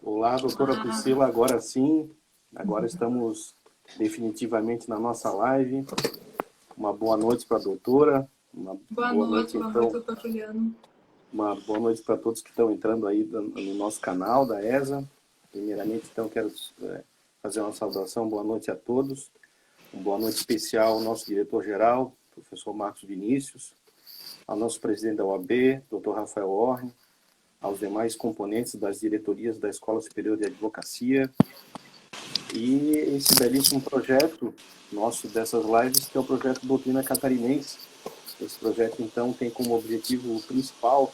Olá, doutora Priscila, agora sim, agora estamos definitivamente na nossa live. Uma boa noite para a doutora, uma boa noite, Boa noite, então, doutor Juliano. uma boa noite para todos que estão entrando aí no nosso canal da ESA. Primeiramente, então, quero fazer uma saudação, boa noite a todos. Uma boa noite especial ao nosso diretor-geral, professor Marcos Vinícius, ao nosso presidente da OAB, doutor Rafael Orne, aos demais componentes das diretorias da Escola Superior de Advocacia, e esse belíssimo projeto nosso dessas lives, que é o projeto Doutrina Catarinense. Esse projeto, então, tem como objetivo principal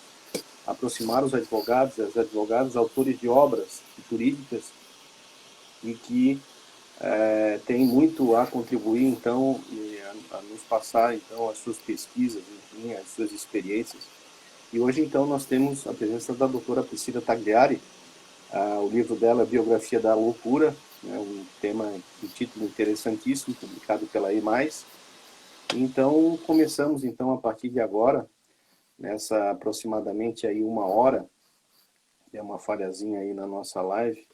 aproximar os advogados e as advogadas, autores de obras jurídicas, e que tem muito a contribuir, então, e a nos passar, então, as suas pesquisas, enfim, as suas experiências. E hoje, então, nós temos a presença da doutora Priscila Tagliari. O livro dela é Biografia da Loucura, um tema de título interessantíssimo, publicado pela E+. Então, começamos, então, a partir de agora, nessa aproximadamente aí 1 hora, é uma falhazinha aí na nossa live,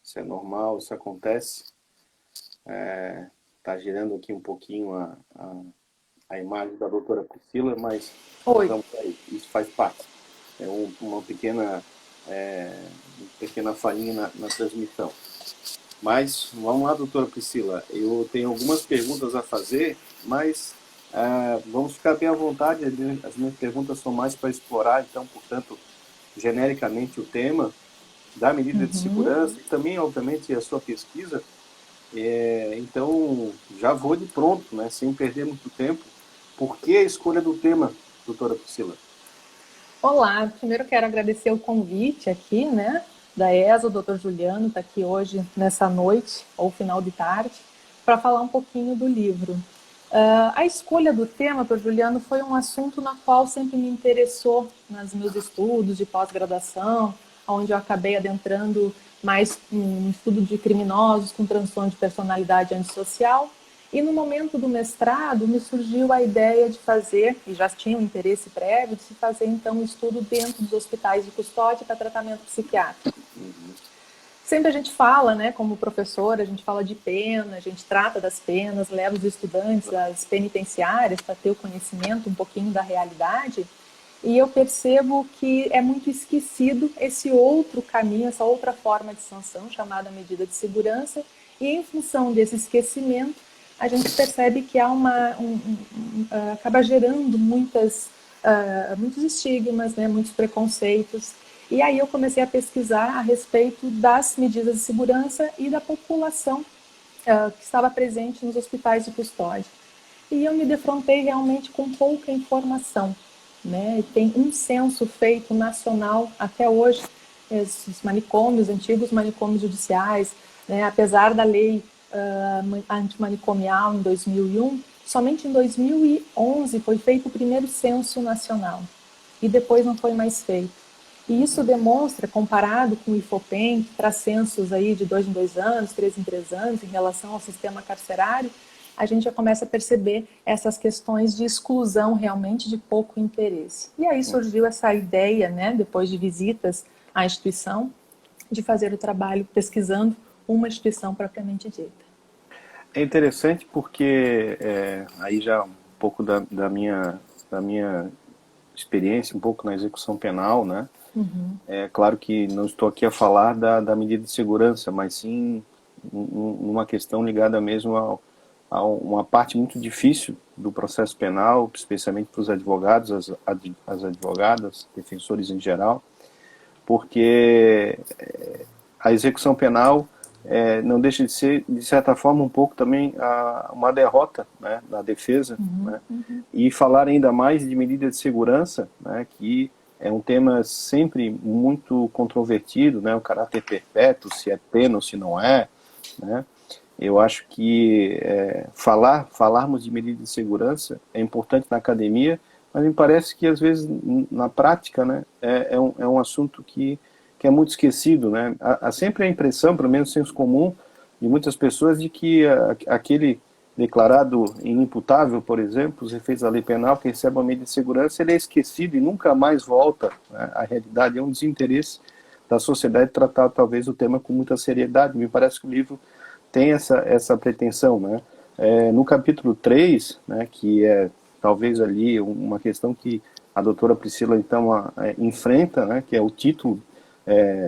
isso é normal, isso acontece. Está girando aqui um pouquinho a imagem da doutora Priscila, mas Oi. vamos aí, isso faz parte. É uma pequena falhinha na transmissão. Mas, vamos lá, doutora Priscila, eu tenho algumas perguntas a fazer, mas vamos ficar bem à vontade, as minhas perguntas são mais para explorar, então, portanto, genericamente o tema da medida de segurança e também, obviamente, a sua pesquisa. Então, já vou de pronto, né, sem perder muito tempo. Por que a escolha do tema, doutora Priscila? Olá, primeiro quero agradecer o convite aqui, né, da ESA, o doutor Juliano está aqui hoje, nessa noite, ou final de tarde, para falar um pouquinho do livro. A escolha do tema, doutor Juliano, foi um assunto na qual sempre me interessou nos meus estudos de pós-graduação, onde eu acabei adentrando mais no estudo de criminosos com transtorno de personalidade antissocial. E no momento do mestrado, me surgiu a ideia de fazer, e já tinha um interesse prévio, de se fazer então um estudo dentro dos hospitais de custódia para tratamento psiquiátrico. Sempre a gente fala, né, como professor, a gente fala de pena, a gente trata das penas, leva os estudantes às penitenciárias para ter o conhecimento um pouquinho da realidade, e eu percebo que é muito esquecido esse outro caminho, essa outra forma de sanção, chamada medida de segurança, e em função desse esquecimento, a gente percebe que há acaba gerando muitos estigmas, né, muitos preconceitos. E aí eu comecei a pesquisar a respeito das medidas de segurança e da população que estava presente nos hospitais de custódia. E eu me defrontei realmente com pouca informação. Né? Tem um censo feito nacional até hoje, os manicômios, antigos manicômios judiciais, né? Apesar da lei antimanicomial em 2001, somente em 2011 foi feito o primeiro censo nacional e depois não foi mais feito. E isso demonstra, comparado com o IFOPEM, que traz censos aí de 2 em 2 anos, 3 em 3 anos, em relação ao sistema carcerário, a gente já começa a perceber essas questões de exclusão realmente de pouco interesse. E aí surgiu essa ideia, né, depois de visitas à instituição, de fazer o trabalho pesquisando uma instituição propriamente dita. É interessante porque aí já um pouco da minha experiência, um pouco na execução penal, né? É claro que não estou aqui a falar da medida de segurança, mas sim numa questão ligada mesmo a uma parte muito difícil do processo penal, especialmente para os advogados, as advogadas, defensores em geral, porque a execução penal não deixa de ser, de certa forma, um pouco também uma derrota, né, da defesa, né? E falar ainda mais de medida de segurança, né, que é um tema sempre muito controvertido, né, o caráter perpétuo, se é pena ou se não é, né? Eu acho que falarmos de medida de segurança é importante na academia, mas me parece que às vezes na prática, né, é um assunto que é muito esquecido, né? Há sempre a impressão, pelo menos senso comum, de muitas pessoas de que aquele declarado inimputável, por exemplo, os efeitos da lei penal, que recebe uma medida de segurança, ele é esquecido e nunca mais volta, né? A realidade é um desinteresse da sociedade tratar talvez o tema com muita seriedade. Me parece que o livro tem essa pretensão, né? No capítulo 3, né, que é talvez ali uma questão que a doutora Priscila então enfrenta, né, que é o título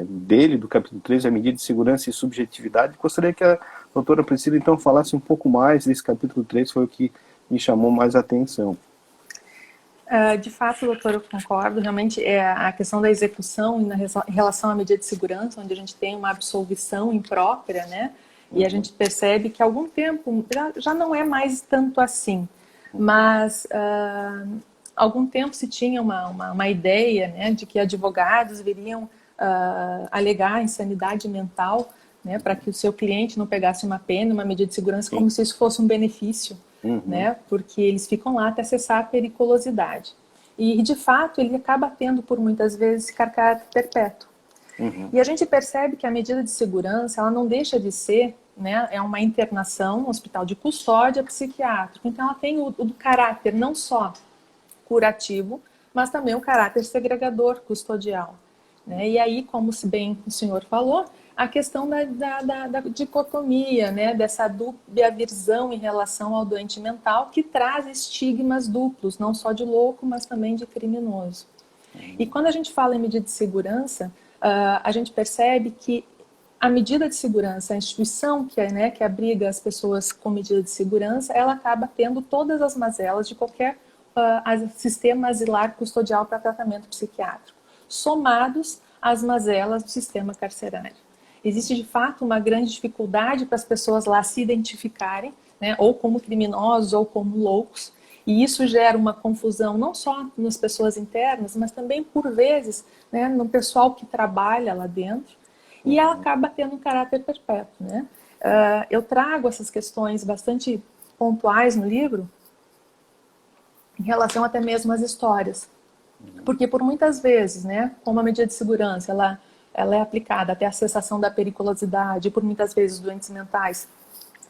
dele, do capítulo 3, a medida de segurança e subjetividade. Gostaria que a doutora Priscila então falasse um pouco mais desse capítulo 3, foi o que me chamou mais a atenção. De fato, doutor, eu concordo. Realmente, a questão da execução em relação à medida de segurança, onde a gente tem uma absolvição imprópria, né? E a gente percebe que há algum tempo já não é mais tanto assim. Mas algum tempo se tinha uma ideia, né, de que advogados viriam alegar insanidade mental, né, para que o seu cliente não pegasse uma pena, uma medida de segurança, como se isso fosse um benefício. Né, porque eles ficam lá até cessar a periculosidade. E, de fato, ele acaba tendo, por muitas vezes, caráter perpétuo. E a gente percebe que a medida de segurança, ela não deixa de ser, né, é uma internação no hospital de custódia psiquiátrica. Então, ela tem o caráter não só curativo, mas também o caráter segregador custodial. Né? E aí, como bem o senhor falou, a questão da dicotomia, né? Dessa dúbia visão em relação ao doente mental, que traz estigmas duplos, não só de louco, mas também de criminoso. E quando a gente fala em medida de segurança, a gente percebe que a medida de segurança, a instituição que abriga as pessoas com medida de segurança, ela acaba tendo todas as mazelas de qualquer sistema asilar custodial para tratamento psiquiátrico, somados às mazelas do sistema carcerário. Existe, de fato, uma grande dificuldade para as pessoas lá se identificarem, né, ou como criminosos ou como loucos, e isso gera uma confusão não só nas pessoas internas, mas também, por vezes, né, no pessoal que trabalha lá dentro, e ela acaba tendo um caráter perpétuo. Né? Eu trago essas questões bastante pontuais no livro, em relação até mesmo às histórias. Porque por muitas vezes, né, como a medida de segurança, ela é aplicada até a cessação da periculosidade, por muitas vezes doentes mentais,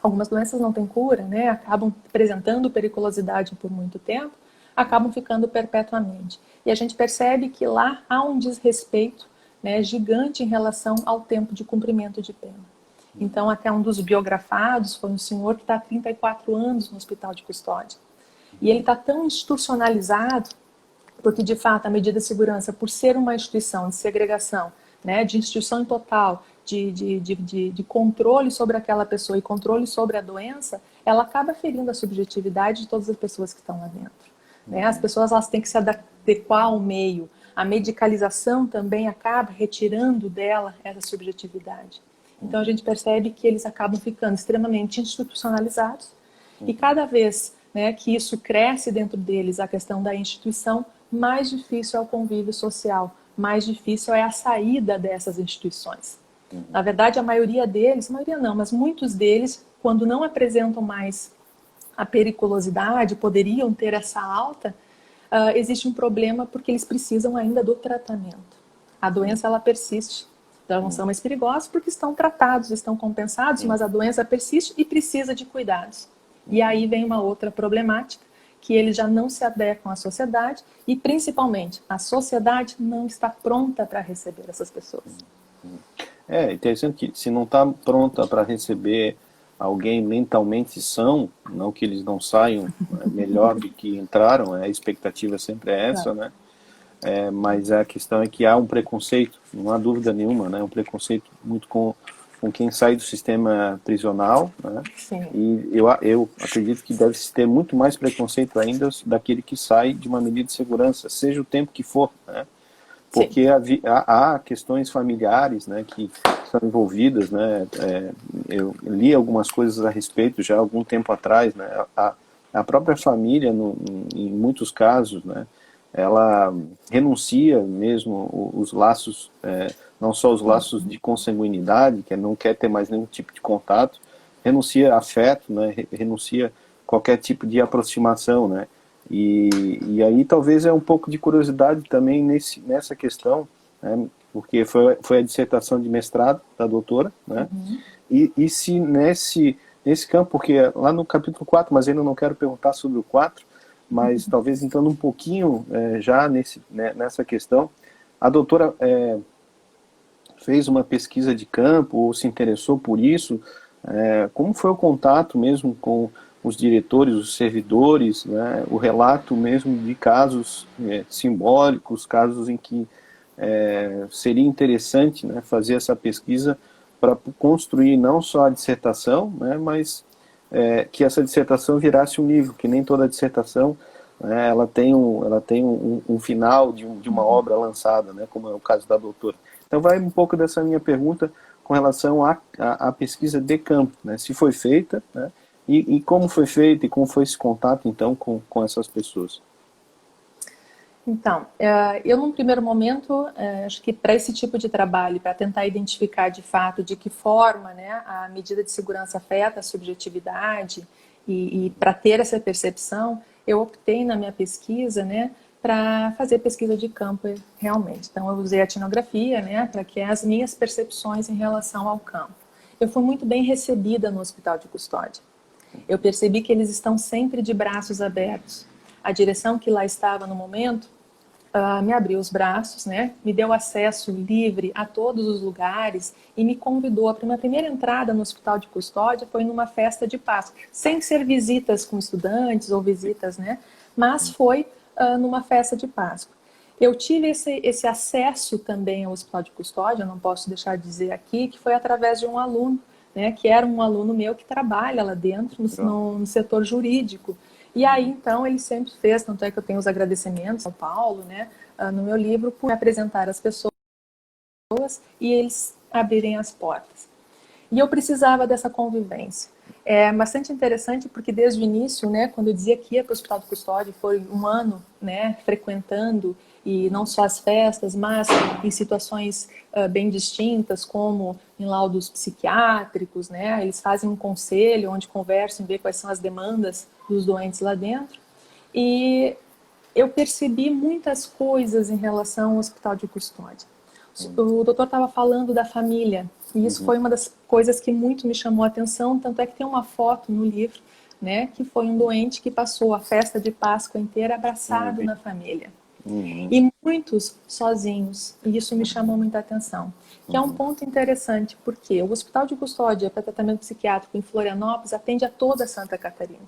algumas doenças não têm cura, né, acabam apresentando periculosidade por muito tempo, acabam ficando perpetuamente. E a gente percebe que lá há um desrespeito, né, gigante em relação ao tempo de cumprimento de pena. Então, até um dos biografados foi um senhor que está há 34 anos no hospital de custódia. E ele está tão institucionalizado, porque, de fato, a medida de segurança, por ser uma instituição de segregação, né, de instituição total, de controle sobre aquela pessoa e controle sobre a doença, ela acaba ferindo a subjetividade de todas as pessoas que estão lá dentro. Né? As pessoas elas têm que se adequar ao meio. A medicalização também acaba retirando dela essa subjetividade. Então, a gente percebe que eles acabam ficando extremamente institucionalizados e cada vez, né, que isso cresce dentro deles, a questão da instituição, mais difícil é o convívio social, mais difícil é a saída dessas instituições. Na verdade, a maioria deles, maioria não, mas muitos deles, quando não apresentam mais a periculosidade, poderiam ter essa alta, existe um problema porque eles precisam ainda do tratamento. A doença, ela persiste. Então, não são mais perigosos porque estão tratados, estão compensados, mas a doença persiste e precisa de cuidados. E aí vem uma outra problemática, que eles já não se adequam à sociedade e, principalmente, a sociedade não está pronta para receber essas pessoas. É interessante que se não está pronta para receber alguém mentalmente são, não que eles não saiam melhor do que entraram, a expectativa sempre é essa, né? Mas a questão é que há um preconceito, não há dúvida nenhuma, né? Um preconceito muito com quem sai do sistema prisional, né? Sim. E eu acredito que deve-se ter muito mais preconceito ainda daquele que sai de uma medida de segurança, seja o tempo que for, né? Porque há questões familiares, né, que estão envolvidas, né? Eu li algumas coisas a respeito já há algum tempo atrás, né? A própria família, em muitos casos, né, ela renuncia mesmo os laços, não só os laços de consanguinidade, que não quer ter mais nenhum tipo de contato, renuncia afeto, né, renuncia qualquer tipo de aproximação, né? E aí talvez é um pouco de curiosidade também nessa questão, né, porque foi a dissertação de mestrado da doutora, né? E se nesse campo, porque lá no capítulo 4, mas ainda não quero perguntar sobre o 4, mas talvez entrando um pouquinho já nessa questão, a doutora fez uma pesquisa de campo ou se interessou por isso, como foi o contato mesmo com os diretores, os servidores, né, o relato mesmo de casos simbólicos, casos em que seria interessante, né, fazer essa pesquisa para construir não só a dissertação, né, mas que essa dissertação virasse um livro, que nem toda dissertação, né, ela tem um final de uma obra lançada, né, como é o caso da doutora. Então vai um pouco dessa minha pergunta com relação à pesquisa de campo, né, se foi feita, né, e como foi feita e como foi esse contato então com essas pessoas. Então, eu num primeiro momento, acho que para esse tipo de trabalho, para tentar identificar de fato de que forma, né, a medida de segurança afeta a subjetividade e para ter essa percepção, eu optei na minha pesquisa, né, para fazer pesquisa de campo realmente. Então, eu usei a etnografia, né, para que as minhas percepções em relação ao campo. Eu fui muito bem recebida no hospital de custódia. Eu percebi que eles estão sempre de braços abertos. A direção que lá estava no momento me abriu os braços, né? Me deu acesso livre a todos os lugares e me convidou. A minha primeira entrada no hospital de custódia foi numa festa de Páscoa, sem ser visitas com estudantes ou visitas, né? Mas foi numa festa de Páscoa. Eu tive esse acesso também ao hospital de custódia, não posso deixar de dizer aqui, que foi através de um aluno, né, que era um aluno meu que trabalha lá dentro, no setor jurídico. E aí, então, ele sempre fez, tanto é que eu tenho os agradecimentos ao Paulo, né, no meu livro, por me apresentar as pessoas e eles abrirem as portas. E eu precisava dessa convivência. É bastante interessante porque desde o início, né, quando eu dizia que ia para o Hospital de Custódia, foi um ano, né, frequentando, e não só as festas, mas em situações bem distintas, como em laudos psiquiátricos, né, eles fazem um conselho onde conversam e vê quais são as demandas dos doentes lá dentro. E eu percebi muitas coisas em relação ao Hospital de Custódia. O doutor estava falando da família, e isso foi uma das coisas que muito me chamou a atenção, tanto é que tem uma foto no livro, né, que foi um doente que passou a festa de Páscoa inteira abraçado na família. E muitos sozinhos, e isso me chamou muita atenção. Que é um ponto interessante, porque o Hospital de Custódia para Tratamento Psiquiátrico em Florianópolis atende a toda Santa Catarina.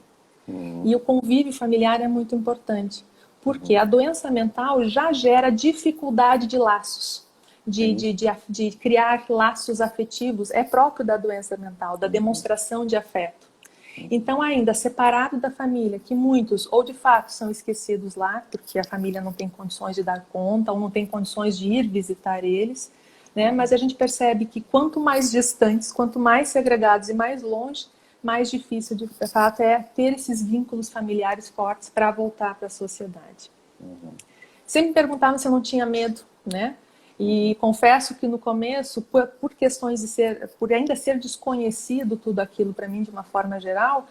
E o convívio familiar é muito importante, porque a doença mental já gera dificuldade de laços. De criar laços afetivos, é próprio da doença mental, da demonstração de afeto. Então, ainda separado da família, que muitos, ou de fato, são esquecidos lá, porque a família não tem condições de dar conta, ou não tem condições de ir visitar eles, né? Mas a gente percebe que quanto mais distantes, quanto mais segregados e mais longe, mais difícil, de fato, é ter esses vínculos familiares fortes para voltar para a sociedade. Sempre me perguntavam se eu não tinha medo, né? E confesso que no começo, por questões por ainda ser desconhecido tudo aquilo para mim de uma forma geral,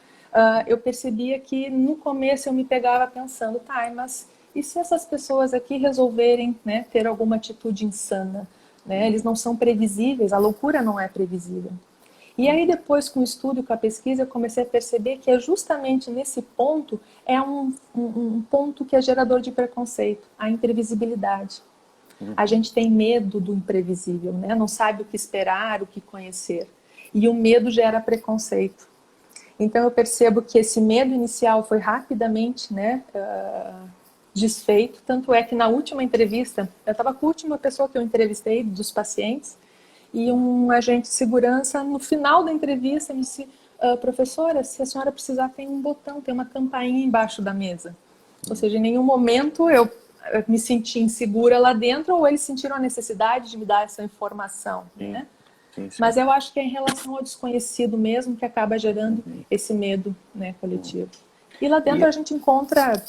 eu percebia que no começo eu me pegava pensando, tá, mas e se essas pessoas aqui resolverem, né, ter alguma atitude insana? Né? Eles não são previsíveis, a loucura não é previsível. E aí depois, com o estudo e com a pesquisa, eu comecei a perceber que é justamente nesse ponto, é um ponto que é gerador de preconceito, a imprevisibilidade. A gente tem medo do imprevisível, né? Não sabe o que esperar, o que conhecer. E o medo gera preconceito. Então eu percebo que esse medo inicial foi rapidamente, né, desfeito. Tanto é que na última entrevista, eu estava com a última pessoa que eu entrevistei dos pacientes, e um agente de segurança, no final da entrevista, me disse, professora, se a senhora precisar, tem um botão, tem uma campainha embaixo da mesa. Ou seja, em nenhum momento eu me senti insegura lá dentro, ou eles sentiram a necessidade de me dar essa informação, né? Sim. Mas eu acho que é em relação ao desconhecido mesmo que acaba gerando esse medo, né, coletivo. E lá dentro a gente encontra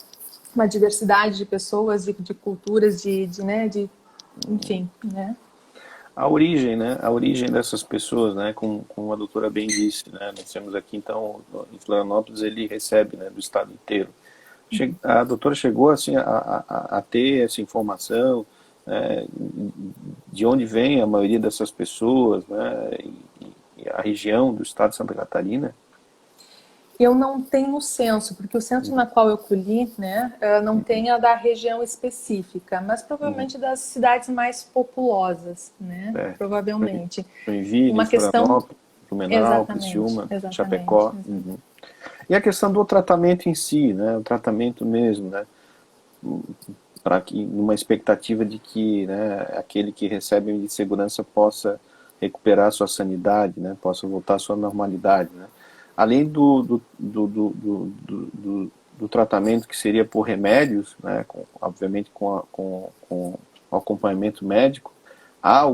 uma diversidade de pessoas, de culturas, enfim, né? A origem, né? A origem dessas pessoas, né? Como a doutora bem disse, né? Nós temos aqui, então, em Florianópolis, ele recebe, né, do estado inteiro. A doutora chegou assim, a ter essa informação, de onde vem a maioria dessas pessoas, né, e a região do estado de Santa Catarina? Eu não tenho o censo, porque o censo na qual eu colhi, né, não tem a da região específica, mas provavelmente das cidades mais populosas, né, provavelmente. Joinville, Uma questão... Florianópolis, Blumenau, Exatamente, Criciúma, exatamente. Chapecó. E a questão do tratamento em si, né, o tratamento mesmo, né, para que numa expectativa de que, né, aquele que recebe de segurança possa recuperar sua sanidade, né, possa voltar à sua normalidade, né. Além do tratamento que seria por remédios, né, obviamente com o acompanhamento médico, há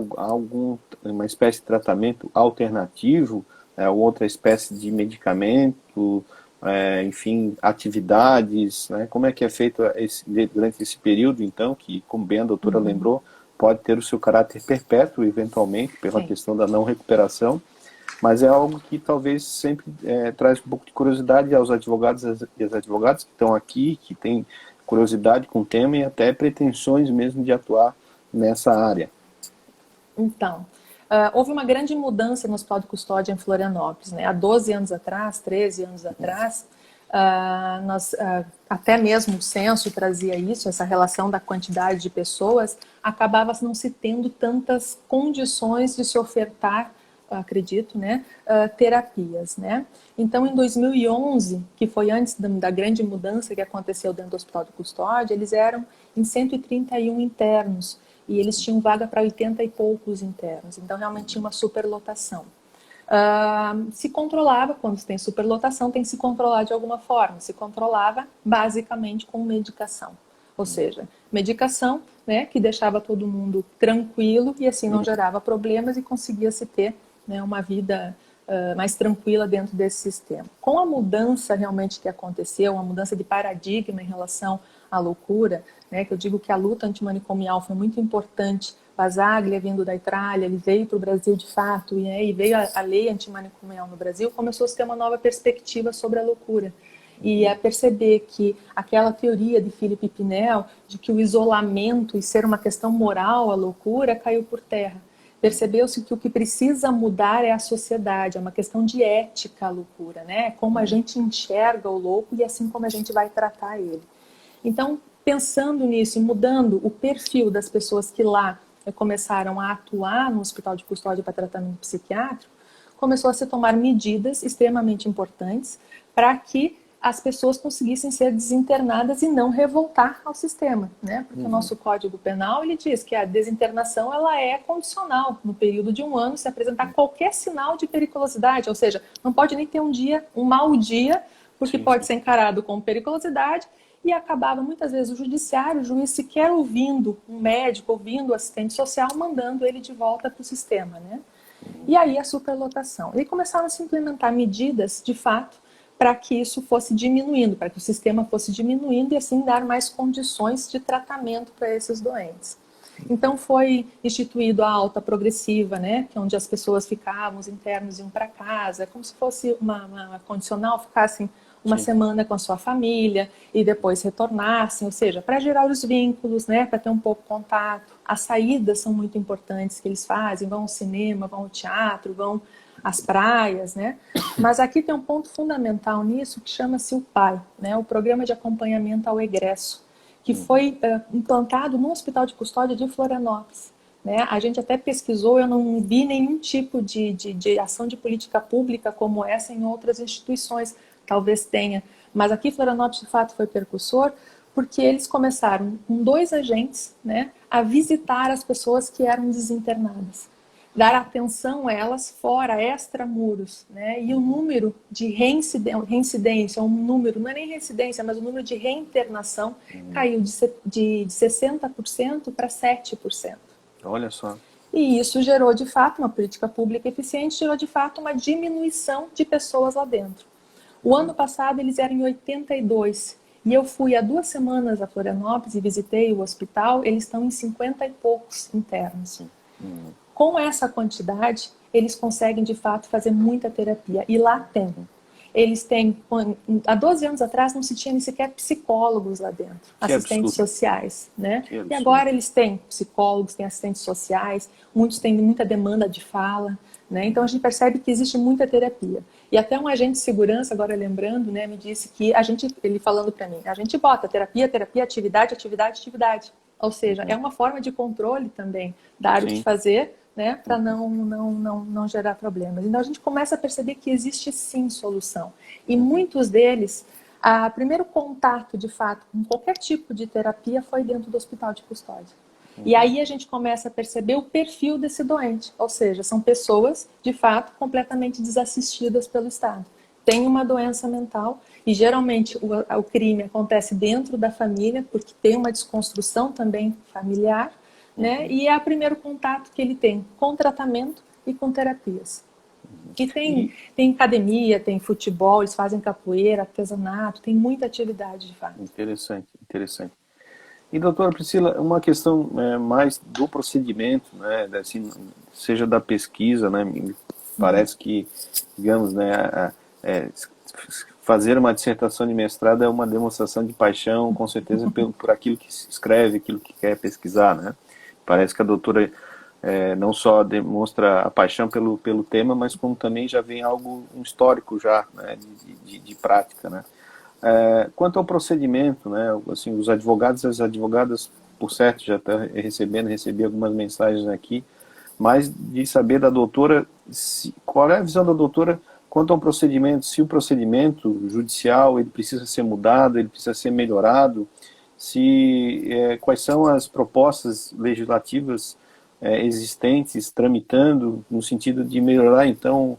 uma espécie de tratamento alternativo, outra espécie de medicamento, enfim, atividades, né? Como é que é feito durante esse período, então, que, como bem a doutora lembrou, pode ter o seu caráter perpétuo, eventualmente, pela questão da não recuperação, mas é algo que talvez sempre traz um pouco de curiosidade aos advogados e às advogadas que estão aqui, que têm curiosidade com o tema e até pretensões mesmo de atuar nessa área. Então, houve uma grande mudança no Hospital de Custódia em Florianópolis, né? Há 12 anos atrás, 13 anos atrás, até mesmo o censo trazia isso, essa relação da quantidade de pessoas, acabava não se tendo tantas condições de se ofertar, acredito, né, terapias, né? Então, em 2011, que foi antes da grande mudança que aconteceu dentro do Hospital de Custódia, eles eram em 131 internos, e eles tinham vaga para 80 e poucos internos, então realmente tinha uma superlotação. Se controlava, quando tem superlotação, tem que se controlar de alguma forma. Se controlava basicamente com medicação. Ou seja, medicação, né, que deixava todo mundo tranquilo e assim não gerava problemas e conseguia-se ter, né, uma vida mais tranquila dentro desse sistema. Com a mudança realmente que aconteceu, uma mudança de paradigma em relação à loucura, né, que eu digo que a luta antimanicomial foi muito importante. Basaglia, vindo da Itália, ele veio para o Brasil de fato, e veio a lei antimanicomial no Brasil, começou a ter uma nova perspectiva sobre a loucura. E a perceber que aquela teoria de Philippe Pinel, de que o isolamento e ser uma questão moral, a loucura, caiu por terra. Percebeu-se que o que precisa mudar é a sociedade, é uma questão de ética a loucura, né? Como a gente enxerga o louco e assim como a gente vai tratar ele. Então, pensando nisso e mudando o perfil das pessoas que lá começaram a atuar no Hospital de Custódia para tratamento psiquiátrico, começou a se tomar medidas extremamente importantes para que as pessoas conseguissem ser desinternadas e não revoltar ao sistema, né? Porque o nosso Código Penal, ele diz que a desinternação ela é condicional no período de um ano se apresentar qualquer sinal de periculosidade, ou seja, não pode nem ter um mau dia, porque pode ser encarado como periculosidade. E acabava muitas vezes o judiciário, o juiz sequer ouvindo um médico, ouvindo o assistente social, mandando ele de volta para o sistema, né? E aí a superlotação. E começaram a se implementar medidas, de fato, para que isso fosse diminuindo, para que o sistema fosse diminuindo e assim dar mais condições de tratamento para esses doentes. Então foi instituído a alta progressiva, né, que é onde as pessoas ficavam, os internos iam para casa, como se fosse uma condicional, ficassem uma semana com a sua família e depois retornassem, ou seja, para gerar os vínculos, né, para ter um pouco de contato. As saídas são muito importantes que eles fazem, vão ao cinema, vão ao teatro, vão às praias, né? Mas aqui tem um ponto fundamental nisso que chama-se o PAI, né, o Programa de Acompanhamento ao Egresso, que foi implantado no Hospital de Custódia de Florianópolis. Né? A gente até pesquisou, eu não vi nenhum tipo de ação de política pública como essa em outras instituições, talvez tenha, mas aqui Florianópolis de fato foi percussor, porque eles começaram com 2 agentes, né, a visitar as pessoas que eram desinternadas, dar atenção a elas fora, extramuros, né, e o número de reincidência, um número, não é nem reincidência, mas o número de reinternação caiu de 60% para 7%. Olha só. E isso gerou de fato uma política pública eficiente, gerou de fato uma diminuição de pessoas lá dentro. O ano passado eles eram em 82 e eu fui há 2 semanas a Florianópolis e visitei o hospital, eles estão em 50 e poucos internos. Com essa quantidade, eles conseguem de fato fazer muita terapia e lá tem. eles têm, há 12 anos atrás não se tinha nem sequer psicólogos lá dentro, Que assistentes absurdo. sociais, né? Que E absurdo. agora eles têm psicólogos, têm assistentes sociais, muitos têm muita demanda de fala, né? Então a gente percebe que existe muita terapia. E até um agente de segurança, agora lembrando, né, me disse que ele falando para mim, a gente bota terapia, terapia, atividade, atividade, atividade. Ou seja, é uma forma de controle também, dar o que Sim. fazer, né, para não gerar problemas. Então a gente começa a perceber que existe sim solução. E muitos deles, o primeiro contato de fato com qualquer tipo de terapia foi dentro do hospital de custódia. E aí a gente começa a perceber o perfil desse doente, ou seja, são pessoas de fato completamente desassistidas pelo Estado. Tem uma doença mental e geralmente o crime acontece dentro da família, porque tem uma desconstrução também familiar, né? E é o primeiro contato que ele tem com tratamento e com terapias. E tem academia, tem futebol, eles fazem capoeira, artesanato, tem muita atividade de fato. Interessante, interessante. E, doutora Priscila, uma questão mais do procedimento, né, assim, seja da pesquisa, né, me parece que, digamos, né, fazer uma dissertação de mestrado é uma demonstração de paixão, com certeza, por aquilo que se escreve, aquilo que quer pesquisar, né? Parece que a doutora não só demonstra a paixão pelo tema, mas como também já vem um histórico já, né, de prática, né? Quanto ao procedimento, né, assim, os advogados e as advogadas, por certo, já estão recebi algumas mensagens aqui, mas de saber da doutora, qual é a visão da doutora quanto ao procedimento, se o procedimento judicial ele precisa ser mudado, ele precisa ser melhorado, quais são as propostas legislativas existentes, tramitando, no sentido de melhorar, então,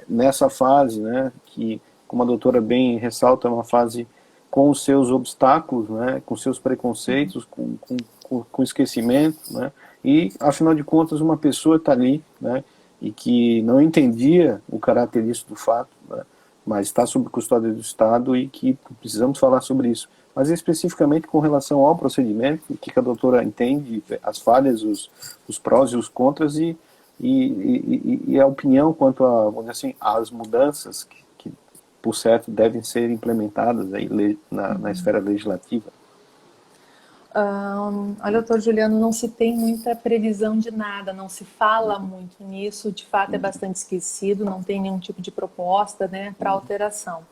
nessa fase, né, que, como a doutora bem ressalta, é uma fase com os seus obstáculos, né, com seus preconceitos, com esquecimento, né, e, afinal de contas, uma pessoa está ali, né, e que não entendia o caráter disso do fato, né, mas está sob custódia do Estado e que precisamos falar sobre isso. Mas especificamente com relação ao procedimento, o que a doutora entende, as falhas, os prós e os contras e a opinião quanto a, vamos dizer assim, às mudanças que, por certo, devem ser implementadas aí na esfera legislativa. Olha, doutor Juliano, não se tem muita previsão de nada, não se fala muito nisso, de fato é bastante esquecido, não tem nenhum tipo de proposta, né, para alteração.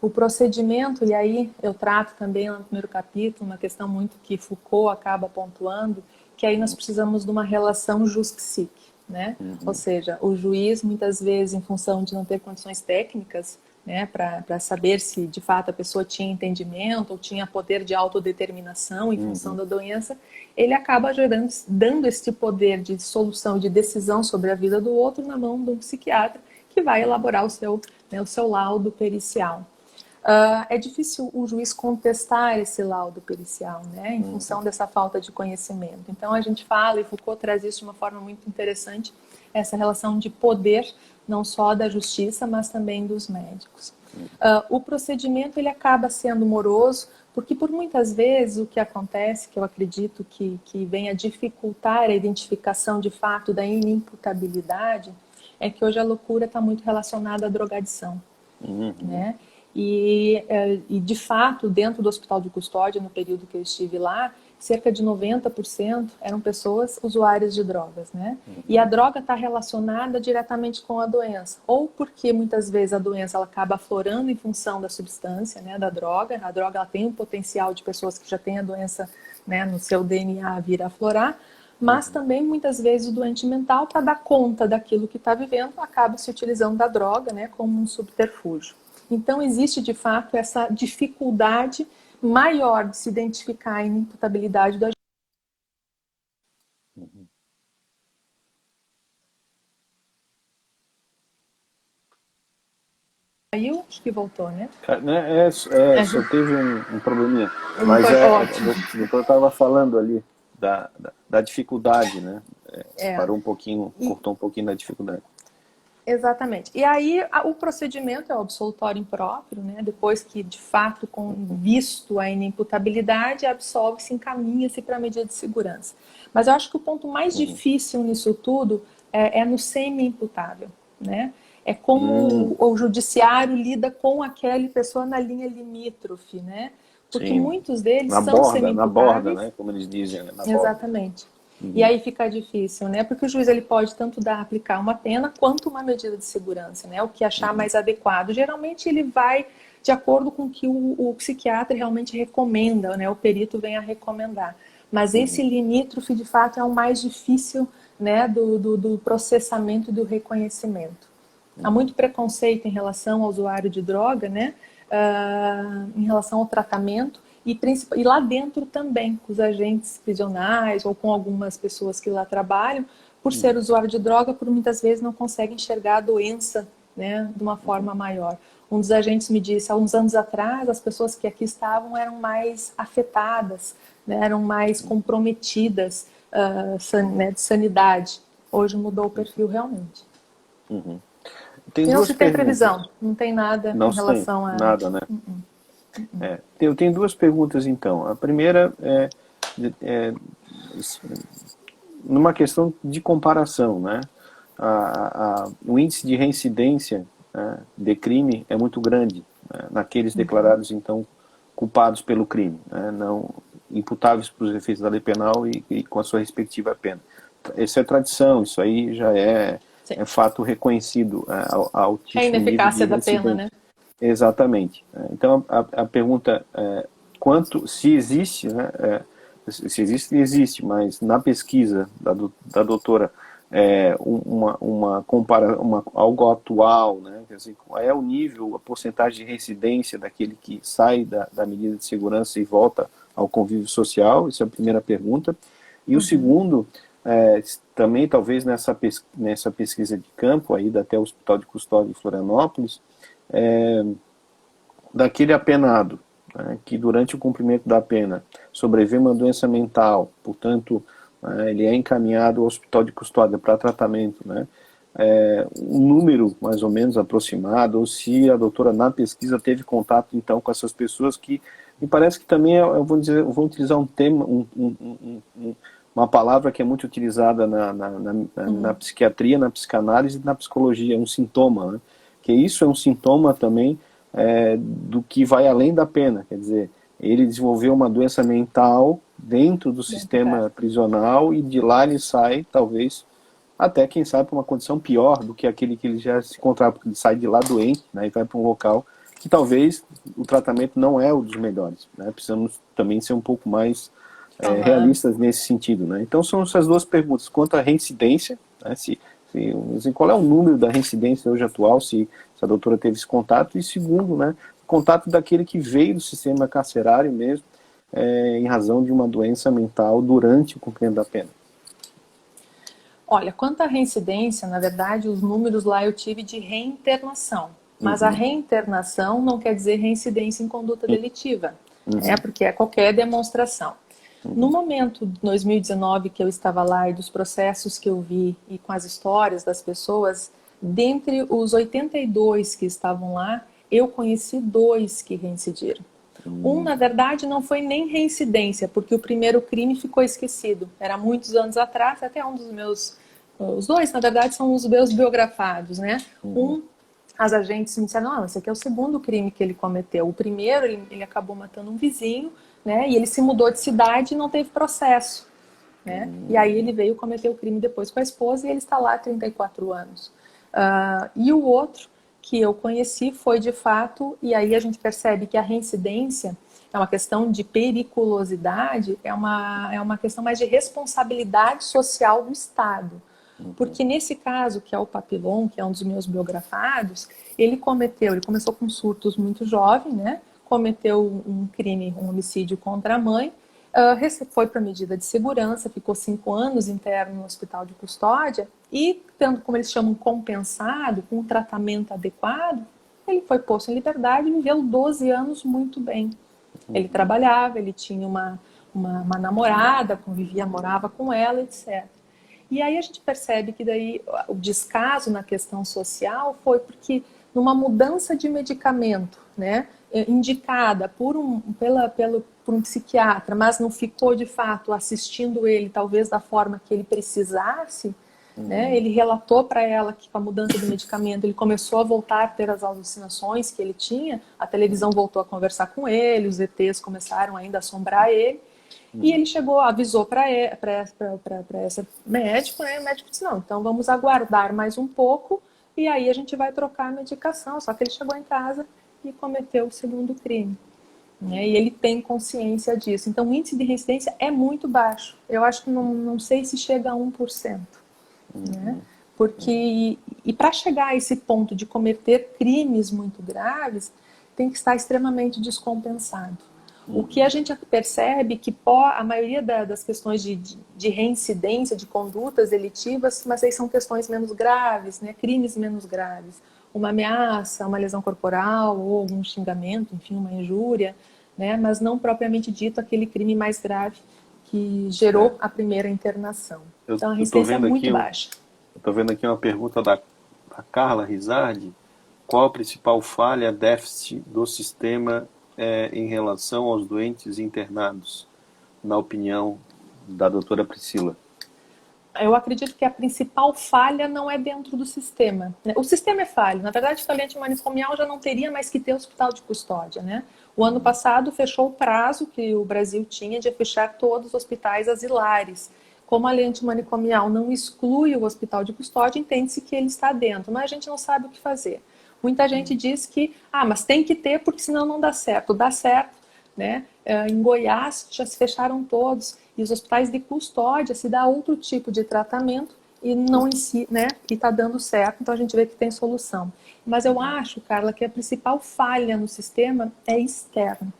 O procedimento, e aí eu trato também no primeiro capítulo, uma questão muito que Foucault acaba pontuando, que aí nós precisamos de uma relação jus-psique, né? Ou seja, o juiz, muitas vezes, em função de não ter condições técnicas, né, para saber se de fato a pessoa tinha entendimento ou tinha poder de autodeterminação em função da doença, ele acaba dando esse poder de solução, de decisão sobre a vida do outro na mão de um psiquiatra que vai elaborar o seu laudo pericial. É difícil o juiz contestar esse laudo pericial, né, em função dessa falta de conhecimento. Então a gente fala, e Foucault traz isso de uma forma muito interessante, essa relação de poder, não só da justiça, mas também dos médicos. O procedimento ele acaba sendo moroso, porque por muitas vezes o que acontece, que eu acredito que vem a dificultar a identificação de fato da inimputabilidade, é que hoje a loucura está muito relacionada à drogadição, né? E de fato, dentro do hospital de custódia, no período que eu estive lá, cerca de 90% eram pessoas usuárias de drogas, né? E a droga está relacionada diretamente com a doença, ou porque muitas vezes a doença ela acaba aflorando em função da substância, né, da droga. A droga ela tem um potencial de pessoas que já têm a doença, né, no seu DNA vir a aflorar, mas também muitas vezes o doente mental, para dar conta daquilo que está vivendo, acaba se utilizando da droga, né, como um subterfúgio. Então existe de fato essa dificuldade maior de se identificar a inimputabilidade do agente. Aí acho que voltou, né? Só teve um probleminha. Mas o doutor estava falando ali da dificuldade, né? Parou um pouquinho, cortou um pouquinho da dificuldade. Exatamente. E aí o procedimento é o absolutório impróprio, né? Depois que de fato visto a inimputabilidade, absolve-se, encaminha-se para a medida de segurança. Mas eu acho que o ponto mais difícil nisso tudo é no semi-imputável, né? É como o judiciário lida com aquela pessoa na linha limítrofe, né? Porque Sim. muitos deles Na são borda, semi-imputáveis. né? Como eles dizem, né? Na borda. Exatamente. E aí fica difícil, né? Porque o juiz ele pode tanto aplicar uma pena quanto uma medida de segurança, né? O que achar mais adequado. Geralmente ele vai de acordo com o que o psiquiatra realmente recomenda, né? O perito vem a recomendar. Mas esse limítrofe, de fato, é o mais difícil, né? Do processamento e do reconhecimento. Há muito preconceito em relação ao usuário de droga, né? Em relação ao tratamento e lá dentro também, com os agentes prisionais ou com algumas pessoas que lá trabalham, por ser usuário de droga, por muitas vezes não conseguem enxergar a doença, né, de uma forma maior. Um dos agentes me disse, há uns anos atrás, as pessoas que aqui estavam eram mais afetadas, né, eram mais comprometidas né, de sanidade. Hoje mudou o perfil realmente. Tem E não duas se tem perguntas. previsão, não tem nada Não em sei, relação a... nada, né? Eu tenho duas perguntas, então. A primeira é numa questão de comparação, né? O índice de reincidência, né, de crime é muito grande, né, naqueles declarados, então, culpados pelo crime, né, não imputáveis para os efeitos da lei penal e com a sua respectiva pena. Isso é tradição, isso aí já é fato reconhecido, a É a altíssimo nível de ineficácia da pena, reincidência. né? Exatamente. Então, a pergunta é se existe, né, se existe, existe, mas na pesquisa da doutora, algo atual, né, quer dizer, qual é o nível, a porcentagem de reincidência daquele que sai da medida de segurança e volta ao convívio social? Essa é a primeira pergunta. E o segundo, também talvez nessa pesquisa de campo, aí até o Hospital de Custódia de Florianópolis, daquele apenado, né, que durante o cumprimento da pena sobreveio uma doença mental, portanto, ele é encaminhado ao hospital de custódia para tratamento, né, um número mais ou menos aproximado, ou se a doutora na pesquisa teve contato então com essas pessoas que me parece que também eu vou utilizar um tema, uma palavra que é muito utilizada na psiquiatria, na psicanálise e na psicologia, um sintoma, né, que isso é um sintoma também do que vai além da pena, quer dizer, ele desenvolveu uma doença mental dentro do sistema prisional e de lá ele sai, talvez, até quem sabe, para uma condição pior do que aquele que ele já se encontrava, porque ele sai de lá doente, né, e vai para um local que talvez o tratamento não é o dos melhores, né, precisamos também ser um pouco mais realistas nesse sentido, né. Então são essas duas perguntas, quanto à reincidência, né, qual é o número da reincidência hoje atual, se a doutora teve esse contato, e segundo, né, contato daquele que veio do sistema carcerário mesmo, em razão de uma doença mental durante o cumprimento da pena. Olha, quanto à reincidência, na verdade, os números lá eu tive de reinternação. Mas a reinternação não quer dizer reincidência em conduta delitiva, porque é qualquer demonstração. No momento de 2019 que eu estava lá e dos processos que eu vi e com as histórias das pessoas, dentre os 82 que estavam lá, eu conheci 2 que reincidiram. Um, na verdade, não foi nem reincidência, porque o primeiro crime ficou esquecido. Era muitos anos atrás, até um dos meus... Os 2, na verdade, são os meus biografados, né? As agentes me disseram, não, esse aqui é o segundo crime que ele cometeu. O primeiro, ele acabou matando um vizinho, né? E ele se mudou de cidade e não teve processo, né? E aí ele veio cometer o crime depois com a esposa e ele está lá há 34 anos. E o outro que eu conheci foi de fato, e aí a gente percebe que a reincidência é uma questão de periculosidade, é uma questão mais de responsabilidade social do Estado. Porque nesse caso, que é o Papillon, que é um dos meus biografados, ele começou com surtos muito jovem, né? Cometeu um crime, um homicídio contra a mãe, foi para medida de segurança, ficou 5 anos interno no hospital de custódia e, tendo, como eles chamam, compensado, com um tratamento adequado, ele foi posto em liberdade e viveu 12 anos muito bem. Ele trabalhava, ele tinha uma namorada, convivia, morava com ela, etc. E aí a gente percebe que daí o descaso na questão social foi porque numa mudança de medicamento, né, indicada por um psiquiatra, mas não ficou de fato assistindo ele talvez da forma que ele precisasse, né? Ele relatou para ela que com a mudança do medicamento ele começou a voltar a ter as alucinações que ele tinha, a televisão voltou a conversar com ele, os ETs começaram ainda a assombrar ele, e ele chegou, avisou para esse médico, né? O médico disse, não, então vamos aguardar mais um pouco e aí a gente vai trocar a medicação. Só que ele chegou em casa e cometeu o segundo crime. Né? E ele tem consciência disso. Então o índice de reincidência é muito baixo. Eu acho que não sei se chega a 1%. Né? Porque, e para chegar a esse ponto de cometer crimes muito graves, tem que estar extremamente descompensado. O que a gente percebe que a maioria das questões de reincidência, de condutas delitivas, mas aí são questões menos graves, né? Crimes menos graves. Uma ameaça, uma lesão corporal, ou um xingamento, enfim, uma injúria, né? Mas não propriamente dito aquele crime mais grave que gerou a primeira internação. Então a reincidência é muito baixa. Estou vendo aqui uma pergunta da Carla Rizardi. Qual a principal falha, déficit do sistema em relação aos doentes internados, na opinião da doutora Priscila? Eu acredito que a principal falha não é dentro do sistema. Né? O sistema é falho. Na verdade, o antimanicomial já não teria mais que ter hospital de custódia. Né? O ano passado fechou o prazo que o Brasil tinha de fechar todos os hospitais asilares. Como a lei antimanicomial não exclui o hospital de custódia, entende-se que ele está dentro, mas a gente não sabe o que fazer. Muita gente diz que, mas tem que ter porque senão não dá certo. Dá certo, né? Em Goiás já se fecharam todos e os hospitais de custódia se dá outro tipo de tratamento e não em si, né? E está dando certo, então a gente vê que tem solução. Mas eu acho, Carla, que a principal falha no sistema é externa.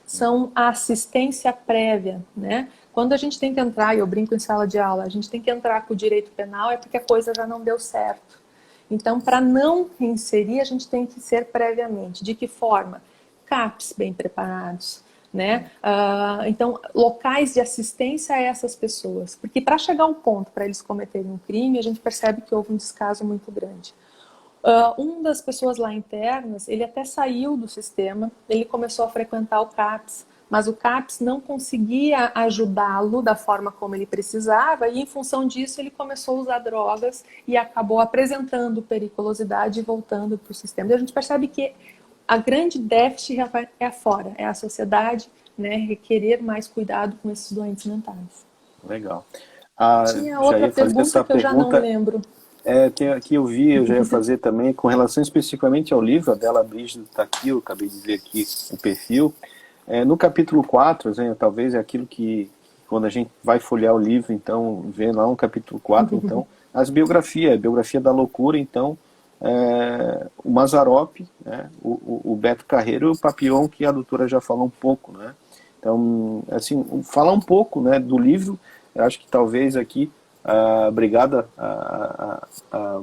São a assistência prévia, né? Quando a gente tem que entrar, e eu brinco em sala de aula, a gente tem que entrar com o direito penal é porque a coisa já não deu certo. Então, para não reinserir, a gente tem que ser previamente. De que forma? CAPs bem preparados, né? Então, locais de assistência a essas pessoas. Porque para chegar ao ponto para eles cometerem um crime, a gente percebe que houve um descaso muito grande. Uma das pessoas lá internas, ele até saiu do sistema, ele começou a frequentar o CAPS, mas o CAPS não conseguia ajudá-lo da forma como ele precisava e em função disso ele começou a usar drogas e acabou apresentando periculosidade e voltando para o sistema. E a gente percebe que a grande déficit é fora, é a sociedade, né, requerer mais cuidado com esses doentes mentais. Legal. Tinha outra pergunta que eu já não lembro. Aqui eu já ia fazer também, com relação especificamente ao livro, a Bela Brígida está aqui, eu acabei de ver aqui o perfil. No capítulo 4, né, talvez é aquilo que, quando a gente vai folhear o livro, então, vê lá no capítulo 4, então, a biografia da loucura, então, o Mazzaropi, né, o Beto Carreiro e o Papillon, que a doutora já falou um pouco, né? Então, assim, falar um pouco, né, do livro, eu acho que talvez aqui, obrigada a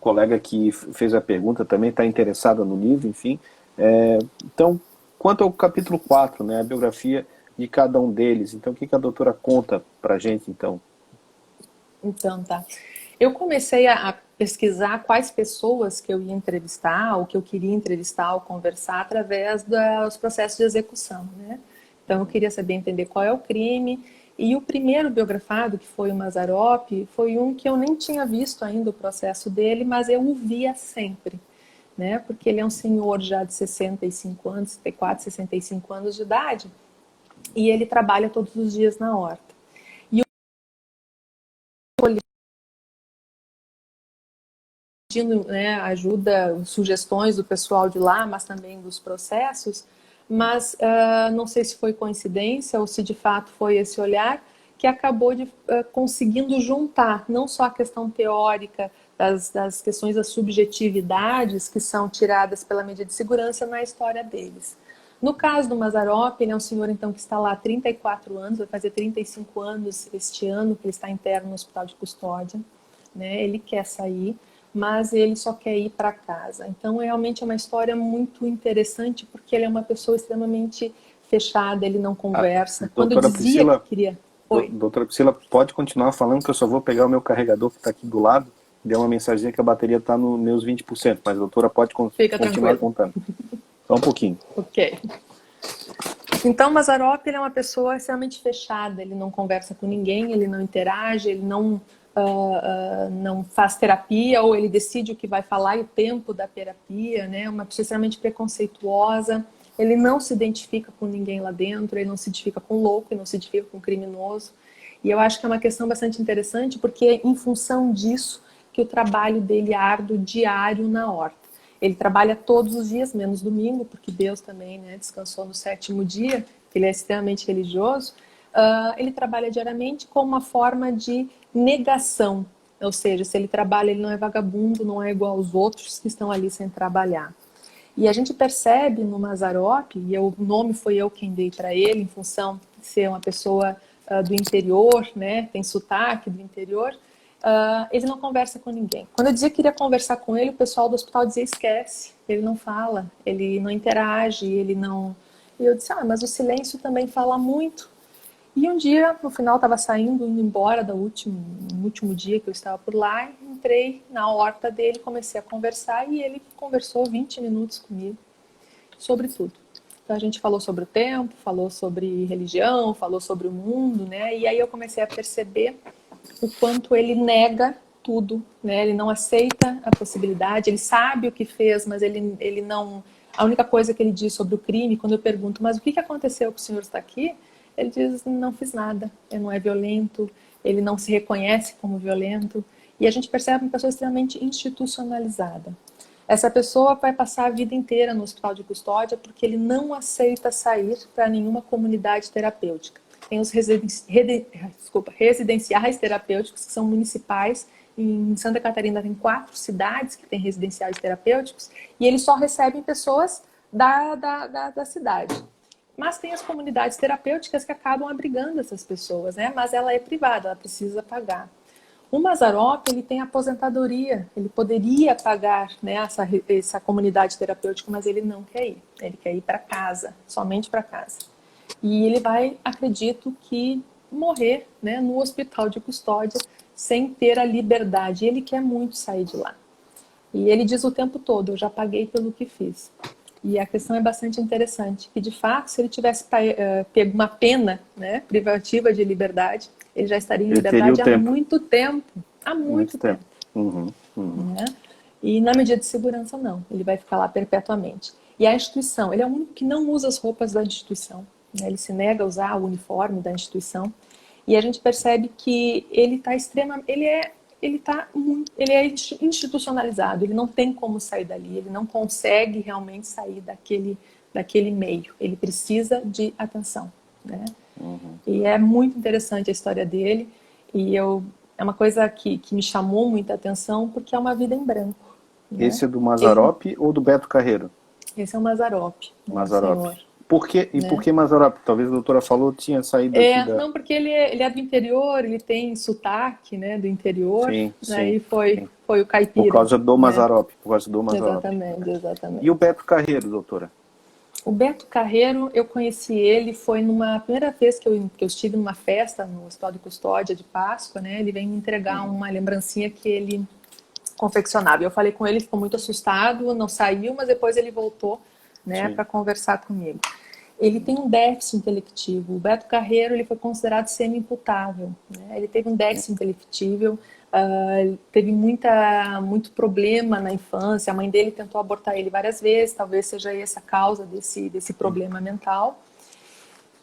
colega que fez a pergunta também está interessada no livro, enfim. Então, quanto ao capítulo 4, né, a biografia de cada um deles, então o que a doutora conta para a gente, então? Então, tá. Eu comecei a pesquisar quais pessoas que eu ia entrevistar, ou que eu queria entrevistar ou conversar através dos processos de execução, né? Então, eu queria saber entender qual é o crime. E o primeiro biografado, que foi o Mazzaropi, foi um que eu nem tinha visto ainda o processo dele, mas eu o via sempre, né? Porque ele é um senhor já de 65 anos, 64, 65 anos de idade, e ele trabalha todos os dias na horta. E pedindo, né, ajuda, sugestões do pessoal de lá, mas também dos processos, mas não sei se foi coincidência ou se de fato foi esse olhar que acabou conseguindo juntar não só a questão teórica das questões das subjetividades que são tiradas pela medida de segurança na história deles. No caso do Mazzaropi, ele é um senhor então que está lá há 34 anos, vai fazer 35 anos este ano que ele está interno no hospital de custódia, né? Ele quer sair, mas ele só quer ir para casa. Então, realmente é uma história muito interessante, porque ele é uma pessoa extremamente fechada, ele não conversa. Quando eu dizia Priscila, que queria... Oi. Doutora Priscila, pode continuar falando, que eu só vou pegar o meu carregador que está aqui do lado. Deu uma mensagem que a bateria está nos meus 20%, mas a doutora pode continuar contando. Só um pouquinho. Ok. Então, Mazzaropi, ele é uma pessoa extremamente fechada, ele não conversa com ninguém, ele não interage, ele não não faz terapia, ou ele decide o que vai falar e o tempo da terapia, né? Uma pessoa extremamente preconceituosa, ele não se identifica com ninguém lá dentro, ele não se identifica com louco, ele não se identifica com criminoso. E eu acho que é uma questão bastante interessante, porque é em função disso que o trabalho dele é árduo, diário na horta. Ele trabalha todos os dias, menos domingo, porque Deus também, né, descansou no 7º dia, ele é extremamente religioso. Ele trabalha diariamente como uma forma de negação, ou seja, se ele trabalha, ele não é vagabundo, não é igual aos outros que estão ali sem trabalhar. E a gente percebe no Mazzaropi, e o nome foi eu quem dei para ele, em função de ser uma pessoa do interior, né, tem sotaque do interior, ele não conversa com ninguém. Quando eu dizia que iria conversar com ele, o pessoal do hospital dizia: esquece, ele não fala, ele não interage, ele não... E eu disse: mas o silêncio também fala muito. E um dia, no final, estava saindo, indo embora no último dia que eu estava por lá, entrei na horta dele, comecei a conversar e ele conversou 20 minutos comigo sobre tudo. Então a gente falou sobre o tempo, falou sobre religião, falou sobre o mundo, né? E aí eu comecei a perceber o quanto ele nega tudo, né? Ele não aceita a possibilidade, ele sabe o que fez, mas ele não... A única coisa que ele diz sobre o crime, quando eu pergunto: mas o que aconteceu que o senhor está aqui? Ele diz: não fiz nada, ele não é violento, ele não se reconhece como violento. E a gente percebe uma pessoa extremamente institucionalizada. Essa pessoa vai passar a vida inteira no hospital de custódia porque ele não aceita sair para nenhuma comunidade terapêutica. Tem os residenciais terapêuticos, que são municipais. Em Santa Catarina tem 4 cidades que têm residenciais terapêuticos e eles só recebem pessoas da cidade. Mas tem as comunidades terapêuticas que acabam abrigando essas pessoas, né? Mas ela é privada, ela precisa pagar. O Mazzaropi, ele tem aposentadoria, ele poderia pagar, né, essa comunidade terapêutica, mas ele não quer ir. Ele quer ir para casa, somente para casa. E ele vai, acredito que, morrer, né, no hospital de custódia sem ter a liberdade. Ele quer muito sair de lá. E ele diz o tempo todo: eu já paguei pelo que fiz. E a questão é bastante interessante, que de fato, se ele tivesse pego uma pena, né, privativa de liberdade, ele já estaria em liberdade há muito tempo. Há muito tempo. Né? E na medida de segurança, não. Ele vai ficar lá perpetuamente. E a instituição, ele é o único que não usa as roupas da instituição. Né? Ele se nega a usar o uniforme da instituição. E a gente percebe que ele está ele é institucionalizado, ele não tem como sair dali, ele não consegue realmente sair daquele meio, ele precisa de atenção, né? E é muito interessante a história dele, e é uma coisa que me chamou muita atenção, porque é uma vida em branco. Né? Esse é do Mazzaropi ou do Beto Carreiro? Esse é o Mazzaropi. Mazzaropi. Por que Mazzaropi? Talvez a doutora falou tinha saído aqui Não, porque ele é do interior, ele tem sotaque, né, do interior. Sim, aí sim, foi o caipira. Por causa do né? Mazzaropi, por causa do Mazzaropi. Exatamente. E o Beto Carreiro, doutora? O Beto Carreiro, eu conheci ele, foi numa primeira vez que eu estive numa festa no Hospital de Custódia de Páscoa, né? Ele veio me entregar uma lembrancinha que ele confeccionava. Eu falei com ele, ficou muito assustado, não saiu, mas depois ele voltou, né, para conversar comigo. Ele tem um déficit intelectivo. O Beto Carreiro, ele foi considerado semi-imputável. Né? Ele teve um déficit intelectivo, teve muito problema na infância. A mãe dele tentou abortar ele várias vezes, talvez seja essa a causa desse problema mental.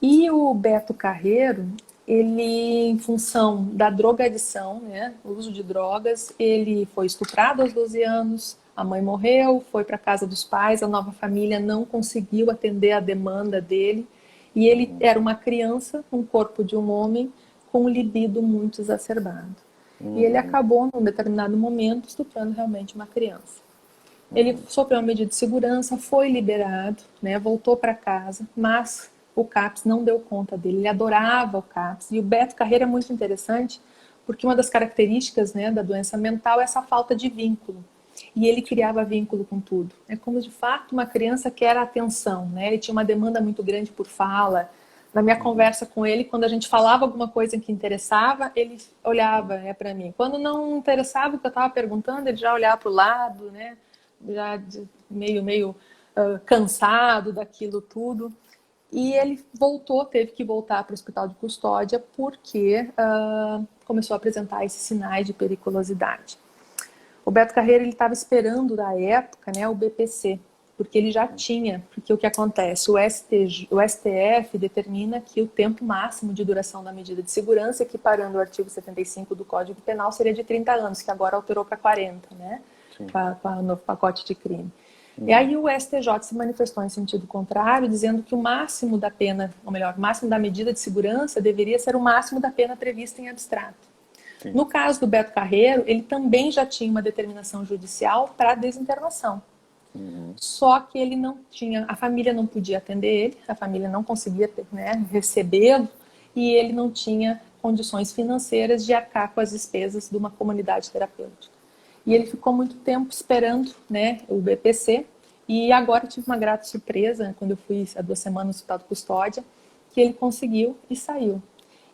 E o Beto Carreiro, ele, em função da drogadição, né, o uso de drogas, ele foi estuprado aos 12 anos, a mãe morreu, foi para a casa dos pais, a nova família não conseguiu atender a demanda dele, e ele era uma criança, um corpo de um homem, com um libido muito exacerbado. E ele acabou, num determinado momento, estuprando realmente uma criança. Ele sofreu uma medida de segurança, foi liberado, né, voltou para casa, mas o CAPS não deu conta dele. Ele adorava o CAPS. E o Beto Carreiro é muito interessante, porque uma das características, né, da doença mental é essa falta de vínculo. E ele criava vínculo com tudo. É como, de fato, uma criança quer atenção. Né? Ele tinha uma demanda muito grande por fala. Na minha conversa com ele, quando a gente falava alguma coisa que interessava, ele olhava, né, para mim. Quando não interessava o que eu estava perguntando, ele já olhava para o lado, né? Já meio cansado daquilo tudo. E ele teve que voltar para o hospital de custódia porque começou a apresentar esses sinais de periculosidade. O Beto Carreiro ele estava esperando da época, né, o BPC, porque ele já tinha, porque o que acontece, o STF determina que o tempo máximo de duração da medida de segurança, equiparando o artigo 75 do Código Penal, seria de 30 anos, que agora alterou para 40, né, com o novo pacote de crime. E aí o STJ se manifestou em sentido contrário, dizendo que o máximo da pena, ou melhor, o máximo da medida de segurança deveria ser o máximo da pena prevista em abstrato. Sim. No caso do Beto Carreiro, ele também já tinha uma determinação judicial para desinternação. Só que ele não tinha, a família não podia atender ele, a família não conseguia, né, recebê-lo, e ele não tinha condições financeiras de arcar com as despesas de uma comunidade terapêutica. E ele ficou muito tempo esperando, né, o BPC, e agora eu tive uma grata surpresa, quando eu fui há 2 semanas no Hospital de Custódia, que ele conseguiu e saiu.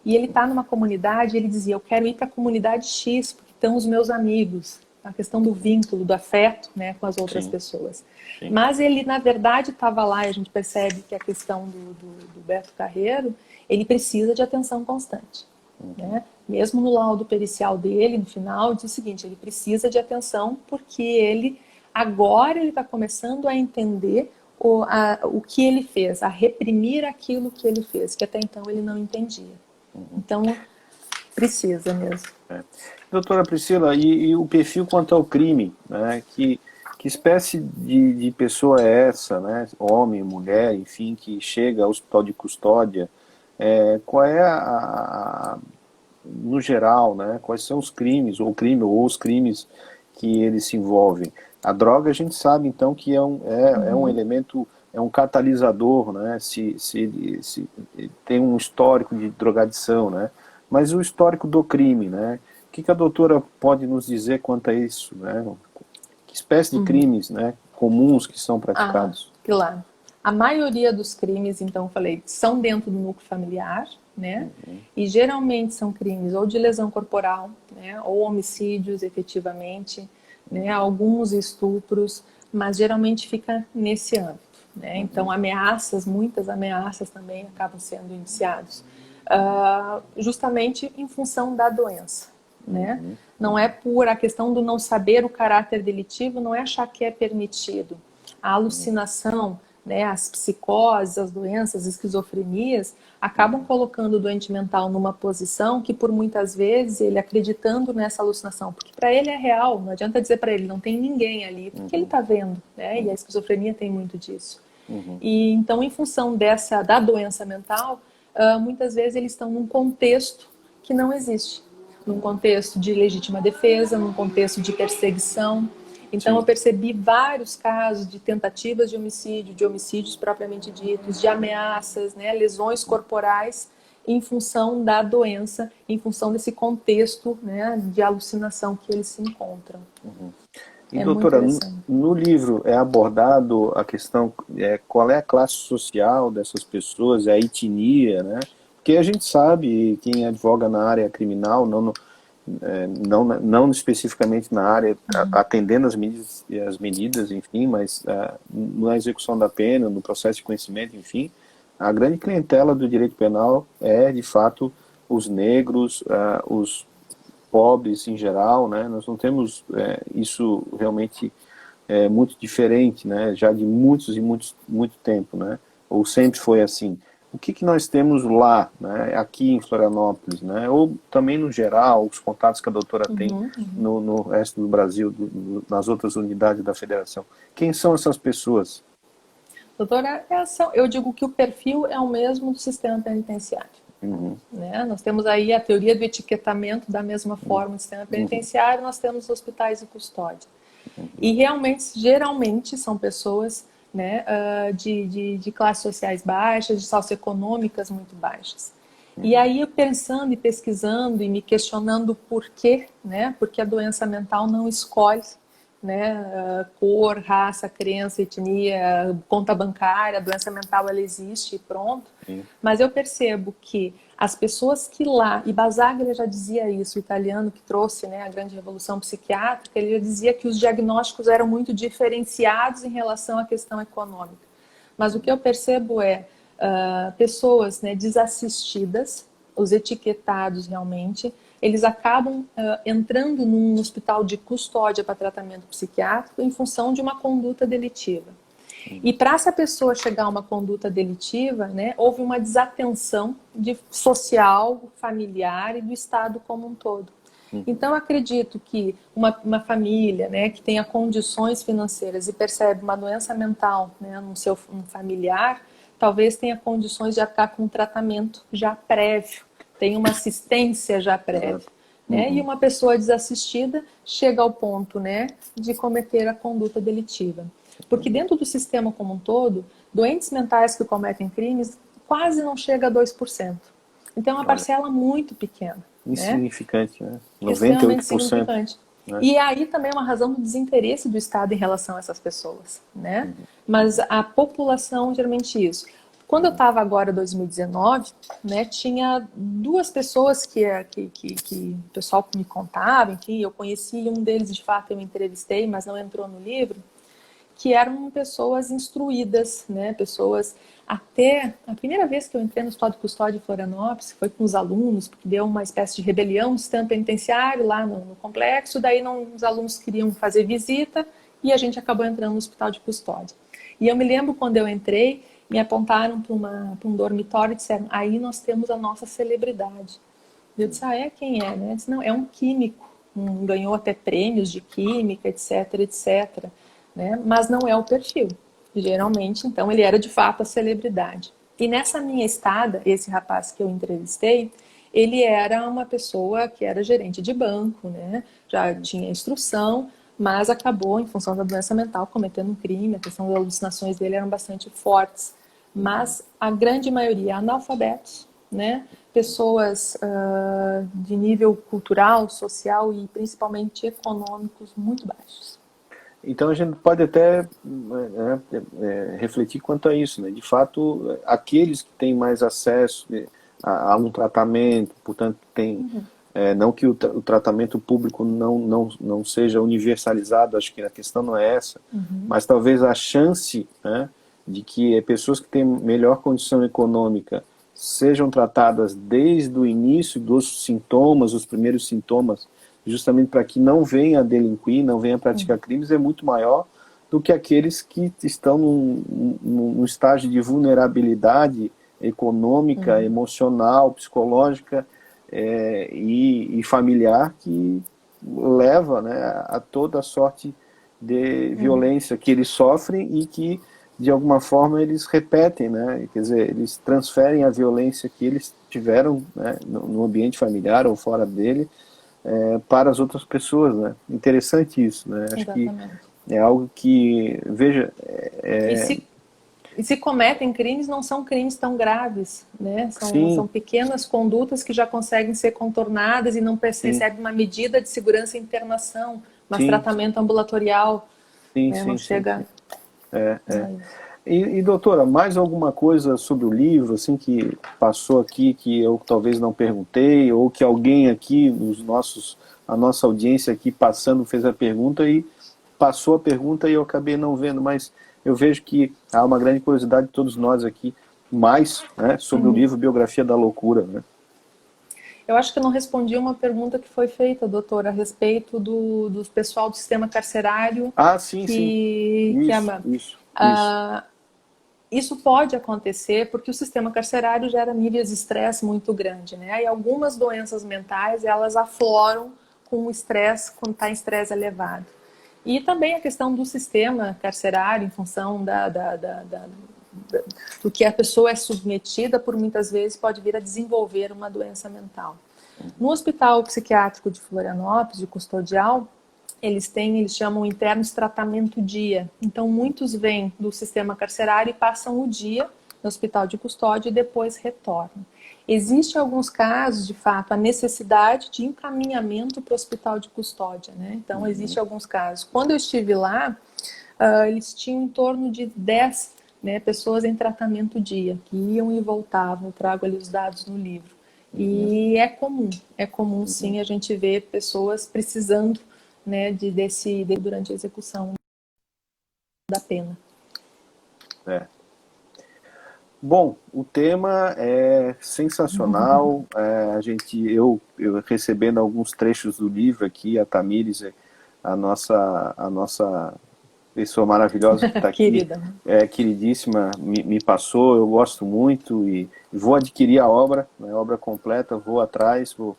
E ele está numa comunidade, ele dizia, eu quero ir para a comunidade X, porque estão os meus amigos, a questão do vínculo, do afeto, né, com as outras pessoas. Sim. Mas ele, na verdade, estava lá, e a gente percebe que a questão do Beto Carreiro, ele precisa de atenção constante. Né? Mesmo no laudo pericial dele, no final, diz o seguinte, ele precisa de atenção porque agora ele está começando a entender o que ele fez, a reprimir aquilo que ele fez, que até então ele não entendia. Então, precisa mesmo. Doutora Priscila, e o perfil quanto ao crime, né? Que espécie de pessoa é essa, né? Homem, mulher, enfim, que chega ao hospital de custódia? Qual é no geral, né? Quais são os crimes, ou os crimes que eles se envolvem? A droga a gente sabe, então, que é um elemento, é um catalisador, né? Se tem um histórico de drogadição, né? Mas o histórico do crime, né? O que a doutora pode nos dizer quanto a isso, né? Que espécie de crimes, né, comuns que são praticados? Claro. A maioria dos crimes, então, falei, são dentro do núcleo familiar, né? E geralmente são crimes ou de lesão corporal, né? Ou homicídios, efetivamente, né? Alguns estupros, mas geralmente fica nesse âmbito, né? Então, ameaças, muitas ameaças também acabam sendo indiciados, justamente em função da doença, né? Não é por a questão do não saber o caráter delitivo, não é achar que é permitido. A alucinação, né, as psicoses, as doenças, as esquizofrenias, acabam colocando o doente mental numa posição que, por muitas vezes, ele acreditando nessa alucinação, porque para ele é real, não adianta dizer para ele, não tem ninguém ali, porque ele está vendo, né? E a esquizofrenia tem muito disso. E então, em função da doença mental, muitas vezes eles estão num contexto que não existe, num contexto de legítima defesa, num contexto de perseguição. Então, eu percebi vários casos de tentativas de homicídio, de homicídios propriamente ditos, de ameaças, né, lesões corporais, em função da doença, em função desse contexto, né, de alucinação que eles se encontram. E, doutora, no livro é abordado a questão, qual é a classe social dessas pessoas, a etnia, né? Porque a gente sabe, quem advoga na área criminal, não especificamente na área, atendendo as medidas, enfim, mas na execução da pena, no processo de conhecimento, enfim, a grande clientela do direito penal é, de fato, os negros, os pobres em geral, né? Nós não temos isso realmente muito diferente, né? Já de muito tempo, né? Ou sempre foi assim. O que nós temos lá, né, aqui em Florianópolis, né, ou também no geral, os contatos que a doutora tem no resto do Brasil, nas outras unidades da federação? Quem são essas pessoas? Doutora, eu digo que o perfil é o mesmo do sistema penitenciário. Né? Nós temos aí a teoria do etiquetamento da mesma forma do sistema penitenciário, nós temos hospitais de custódia. E realmente, geralmente, são pessoas, né, de classes sociais baixas, de socioeconômicas muito baixas. E aí eu pensando e pesquisando e me questionando por quê, né, porque a doença mental não escolhe, né, cor, raça, crença, etnia, conta bancária, a doença mental ela existe e pronto. Mas eu percebo que as pessoas que lá, e Basaglia já dizia isso, o italiano que trouxe, né, a grande revolução psiquiátrica, ele já dizia que os diagnósticos eram muito diferenciados em relação à questão econômica. Mas o que eu percebo pessoas, né, desassistidas, os etiquetados realmente, eles acabam entrando num hospital de custódia para tratamento psiquiátrico em função de uma conduta delitiva. E para essa pessoa chegar a uma conduta delitiva, né, houve uma desatenção social, familiar e do Estado como um todo. Então, acredito que uma família, né, que tenha condições financeiras e percebe uma doença mental, né, um familiar, talvez tenha condições de arcar com um tratamento já prévio, tem uma assistência já prévia. Né? E uma pessoa desassistida chega ao ponto, né, de cometer a conduta delitiva. Porque dentro do sistema como um todo, doentes mentais que cometem crimes quase não chega a 2%. Então é uma parcela muito pequena. Insignificante, né? Extremamente 98%. significante. Né? E aí também é uma razão do desinteresse do Estado em relação a essas pessoas. Né? Mas a população, geralmente isso. Quando eu estava agora, em 2019, né, tinha duas pessoas que o pessoal me contava, enfim, eu conheci um deles, de fato, eu entrevistei, mas não entrou no livro, que eram pessoas instruídas, né, pessoas... Até a primeira vez que eu entrei no Hospital de Custódia de Florianópolis foi com os alunos, porque deu uma espécie de rebelião no sistema penitenciário lá no complexo, daí os alunos queriam fazer visita e a gente acabou entrando no Hospital de Custódia. E eu me lembro quando eu entrei, me apontaram para um dormitório e disseram, aí nós temos a nossa celebridade. Eu disse, quem é? Né? Eu disse, não, é um químico, ganhou até prêmios de química, etc, etc. Né? Mas não é o perfil. Geralmente, então, ele era de fato a celebridade. E nessa minha estada, esse rapaz que eu entrevistei, ele era uma pessoa que era gerente de banco, né? Já tinha instrução, mas acabou, em função da doença mental, cometendo um crime. A questão das alucinações dele eram bastante fortes. Mas a grande maioria analfabetos, né? Pessoas de nível cultural, social e principalmente econômicos muito baixos. Então a gente pode até refletir quanto a isso, né? De fato, aqueles que têm mais acesso a um tratamento, portanto, não que o tratamento público não seja universalizado, acho que a questão não é essa, mas talvez a chance, né, de que pessoas que têm melhor condição econômica sejam tratadas desde o início dos sintomas, os primeiros sintomas, justamente para que não venha a delinquir, não venha a praticar crimes, é muito maior do que aqueles que estão num estágio de vulnerabilidade econômica, emocional, psicológica e familiar, que leva, né, a toda a sorte de violência que eles sofrem e que, de alguma forma, eles repetem, né? Quer dizer, eles transferem a violência que eles tiveram, né, no ambiente familiar ou fora dele, para as outras pessoas, né? Interessante isso, né? Acho Exatamente. que é algo que, veja... E se cometem crimes, não são crimes tão graves, né? São pequenas condutas que já conseguem ser contornadas e não recebem uma medida de segurança e internação, mas tratamento ambulatorial, né? Não chega... E, doutora, mais alguma coisa sobre o livro, assim, que passou aqui, que eu talvez não perguntei, ou que alguém aqui, a nossa audiência aqui passando fez a pergunta e passou a pergunta e eu acabei não vendo, mas eu vejo que há uma grande curiosidade de todos nós aqui, mais, né, sobre o livro Biografia da Loucura, né? Eu acho que eu não respondi uma pergunta que foi feita, doutora, a respeito do pessoal do sistema carcerário. Sim. Isso. Isso pode acontecer porque o sistema carcerário gera níveis de estresse muito grande, né? E algumas doenças mentais, elas afloram com o estresse, quando está em estresse elevado. E também a questão do sistema carcerário, em função do que a pessoa é submetida, por muitas vezes pode vir a desenvolver uma doença mental. No Hospital Psiquiátrico de Florianópolis, de custodial, eles chamam internos tratamento dia. Então, muitos vêm do sistema carcerário e passam o dia no hospital de custódia e depois retornam. Existem alguns casos, de fato, a necessidade de encaminhamento para o hospital de custódia, né? Então, existem alguns casos. Quando eu estive lá, eles tinham em torno de 10, né, pessoas em tratamento dia, que iam e voltavam. Eu trago ali os dados no livro. E é comum sim a gente ver pessoas precisando, né, durante a execução da pena. Bom, o tema é sensacional. Eu recebendo alguns trechos do livro aqui, a Tamires, a nossa pessoa maravilhosa que está aqui, Querida. queridíssima, me passou. Eu gosto muito e vou adquirir a obra, né, a obra completa. Vou atrás, vou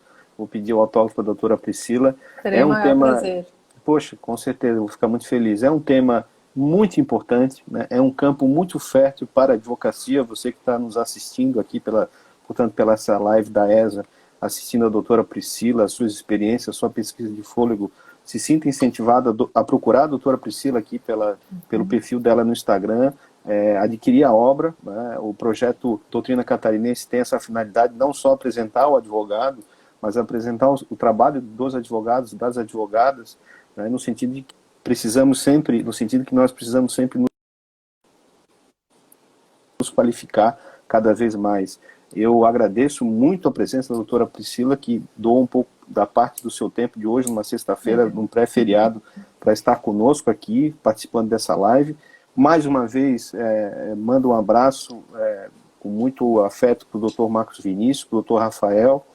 pedir o autógrafo para a doutora Priscila. Terei É o um maior tema, prazer. poxa, com certeza, eu vou ficar muito feliz. É um tema muito importante, né? É um campo muito fértil para a advocacia. Você que está nos assistindo aqui, portanto, pela essa live da ESA, assistindo a doutora Priscila, as suas experiências, a sua pesquisa de fôlego, se sinta incentivado a procurar a doutora Priscila aqui pelo perfil dela no Instagram, adquirir a obra, né? O projeto Doutrina Catarinense tem essa finalidade, não só apresentar o advogado, mas apresentar o trabalho dos advogados, das advogadas, né? No sentido de que nós precisamos sempre nos qualificar cada vez mais. Eu agradeço muito a presença da doutora Priscila, que doou um pouco da parte do seu tempo de hoje, numa sexta-feira, num pré-feriado, para estar conosco aqui, participando dessa live. Mais uma vez, mando um abraço com muito afeto para o doutor Marcos Vinícius, para o doutor Rafael,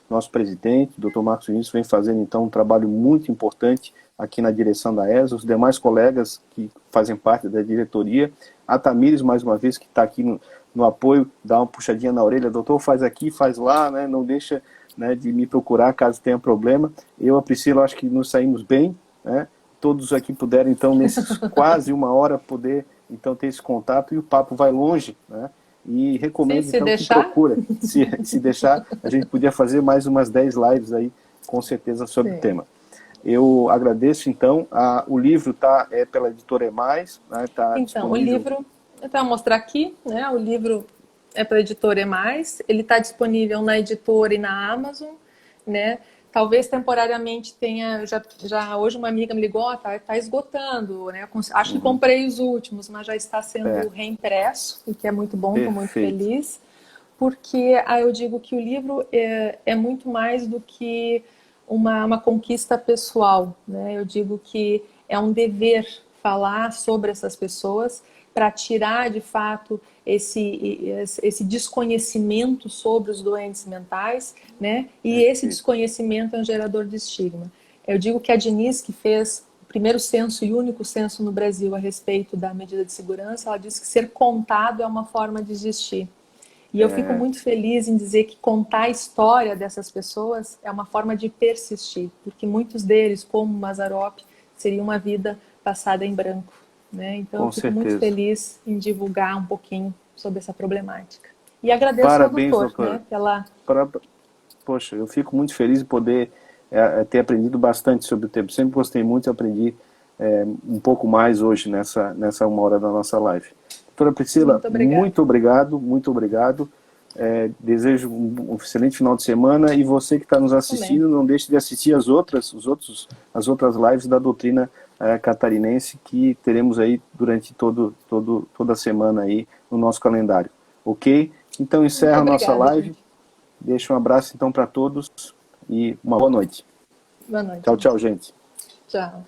nosso presidente. O doutor Marcos Vinícius vem fazendo, então, um trabalho muito importante aqui na direção da ESA, os demais colegas que fazem parte da diretoria, a Tamires, mais uma vez, que está aqui no apoio, dá uma puxadinha na orelha, doutor, faz aqui, faz lá, né, não deixa, né, de me procurar caso tenha problema. Eu, a Priscila, acho que nos saímos bem, né, todos aqui puderam, então, nesses quase uma hora, poder, então, ter esse contato, e o papo vai longe, né, e recomendo, Se então, deixar. que procura. Se deixar, a gente podia fazer mais umas 10 lives aí, com certeza, sobre o tema. Eu agradeço, então. O livro é pela editora EMAIS, né, tá Então, disponível. o livro, eu vou mostrar aqui, né? O livro é pela editora EMAIS, ele está disponível na editora e na Amazon, né? Talvez temporariamente tenha, já hoje uma amiga me ligou, tá esgotando, né? Acho que comprei os últimos, mas já está sendo reimpresso, o que é muito bom, estou muito feliz, porque eu digo que o livro é muito mais do que uma conquista pessoal, né? Eu digo que é um dever falar sobre essas pessoas para tirar, de fato, esse desconhecimento sobre os doentes mentais, né? E esse desconhecimento é um gerador de estigma. Eu digo que a Diniz, que fez o primeiro censo e único censo no Brasil a respeito da medida de segurança, ela disse que ser contado é uma forma de existir. E eu fico muito feliz em dizer que contar a história dessas pessoas é uma forma de persistir, porque muitos deles, como Mazarop, seria uma vida passada em branco, né? Então eu fico muito feliz em divulgar um pouquinho sobre essa problemática. E agradeço ao doutor, né, pela... Poxa, eu fico muito feliz de poder ter aprendido bastante sobre o tema. Sempre gostei muito e aprendi um pouco mais hoje nessa uma hora da nossa live. Doutora Priscila, muito obrigado, muito obrigado. Desejo um excelente final de semana, e você que está nos assistindo, não deixe de assistir as outras lives da doutrina catarinense, que teremos aí durante toda a semana aí no nosso calendário. Ok? Então encerra a nossa live. Gente. Deixa um abraço então para todos e uma boa noite. Boa noite. Tchau, tchau, gente. Tchau.